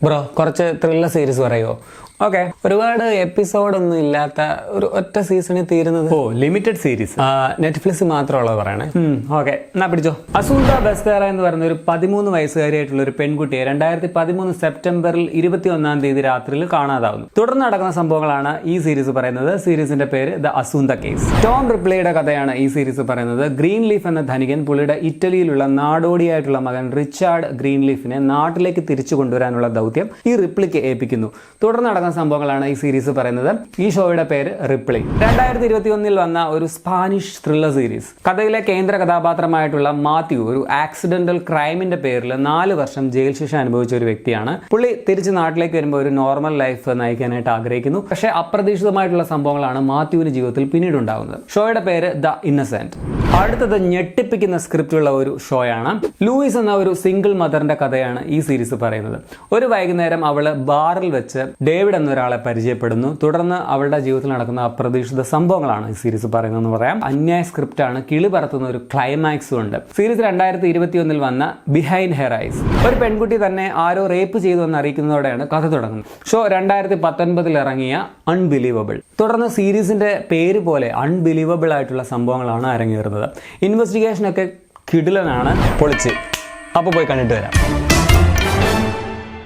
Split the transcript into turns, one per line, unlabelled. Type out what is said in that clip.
Bro കുറച്ച് thriller series പറയുമോ? Okay, ഒരുപാട് എപ്പിസോഡൊന്നും ഇല്ലാത്ത ഒരു ഒറ്റ സീസണിൽ തീരുന്നത്.
ലിമിറ്റഡ് സീരീസ്
നെറ്റ്ഫ്ലിക്സ് മാത്രമുള്ളത് പറയണേ. ഓക്കെ, എന്നാ പിടിച്ചോ. അസൂന്ത ബസ്തേറ എന്ന് പറയുന്ന ഒരു 13 വയസ്സുകാരിയായിട്ടുള്ള ഒരു പെൺകുട്ടിയെ 2013 സെപ്റ്റംബറിൽ 21 തീയതി രാത്രിയിൽ കാണാതാവുന്നു. തുടർന്ന് നടക്കുന്ന സംഭവങ്ങളാണ് ഈ സീരീസ് പറയുന്നത്. സീരീസിന്റെ പേര് ദ അസൂന്ത കേസ്. ടോം റിപ്ലിയുടെ കഥയാണ് ഈ സീരീസ് പറയുന്നത്. ഗ്രീൻ ലീഫ് എന്ന ധനികൻ പുള്ളിയുടെ ഇറ്റലിയിലുള്ള നാടോടിയായിട്ടുള്ള മകൻ റിച്ചാർഡ് ഗ്രീൻ ലീഫിനെ നാട്ടിലേക്ക് തിരിച്ചു കൊണ്ടുവരാനുള്ള ദൗത്യം ഈ റിപ്ലിക്ക് ഏൽപ്പിക്കുന്നു. തുടർന്ന് നടക്കുന്ന സംഭവങ്ങളാണ് ഈ സീരീസ് പറയുന്നത്. ഈ ഷോയുടെ പേര് റിപ്ലി. 2021 വന്ന ഒരു സ്പാനിഷ് ത്രില്ലർ സീരീസ്. കഥയിലെ കേന്ദ്ര കഥാപാത്രമായിട്ടുള്ള മാത്യു ഒരു ആക്സിഡന്റൽ ക്രൈമിന്റെ പേരിൽ 4 വർഷം ജയിൽ ശിക്ഷ അനുഭവിച്ച ഒരു വ്യക്തിയാണ്. പുള്ളി തിരിച്ച് നാട്ടിലേക്ക് വരുമ്പോൾ ഒരു നോർമൽ ലൈഫ് നയിക്കാനായിട്ട് ആഗ്രഹിക്കുന്നു. പക്ഷേ അപ്രതീക്ഷിതമായിട്ടുള്ള സംഭവങ്ങളാണ് മാത്യുവിന്റെ ജീവിതത്തിൽ പിന്നീട് ഉണ്ടാകുന്നത്. ഷോയുടെ പേര് ദ ഇന്നസെന്റ്. അടുത്തത് ഞെട്ടിപ്പിക്കുന്ന സ്ക്രിപ്റ്റുള്ള ഒരു ഷോയാണ്. ലൂയിസ് എന്ന ഒരു സിംഗിൾ മദറിന്റെ കഥയാണ് ഈ സീരീസ് പറയുന്നത്. ഒരു വൈകുന്നേരം അവള് ബാറിൽ വെച്ച് ഡേവിഡ് എന്നൊരാളെ പരിചയപ്പെടുന്നു. തുടർന്ന് അവളുടെ ജീവിതത്തിൽ നടക്കുന്ന അപ്രതീക്ഷിത സംഭവങ്ങളാണ് ഈ സീരീസ് പറയുന്നതെന്ന് പറയാം. അന്യായ സ്ക്രിപ്റ്റാണ്, കിളി പറത്തുന്ന ഒരു ക്ലൈമാക്സും ഉണ്ട്. സീരീസ് 2021 വന്ന ബിഹൈൻഡ് ഹെർ ഐസ്. ഒരു പെൺകുട്ടി തന്നെ ആരോ റേപ്പ് ചെയ്തു എന്ന് അറിയിക്കുന്നതോടെയാണ് കഥ തുടങ്ങുന്നത്. ഷോ 2019 ഇറങ്ങിയ അൺബിലീവബിൾ. തുടർന്ന് സീരീസിന്റെ പേര് പോലെ അൺബിലീവബിൾ ആയിട്ടുള്ള സംഭവങ്ങളാണ് അരങ്ങേറുന്നത്. ഇൻവെസ്റ്റിഗേഷനൊക്കെ കിടിലനാണ്, പൊളിച്ച്. അപ്പോൾ പോയി കണ്ടിട്ട് വരാം.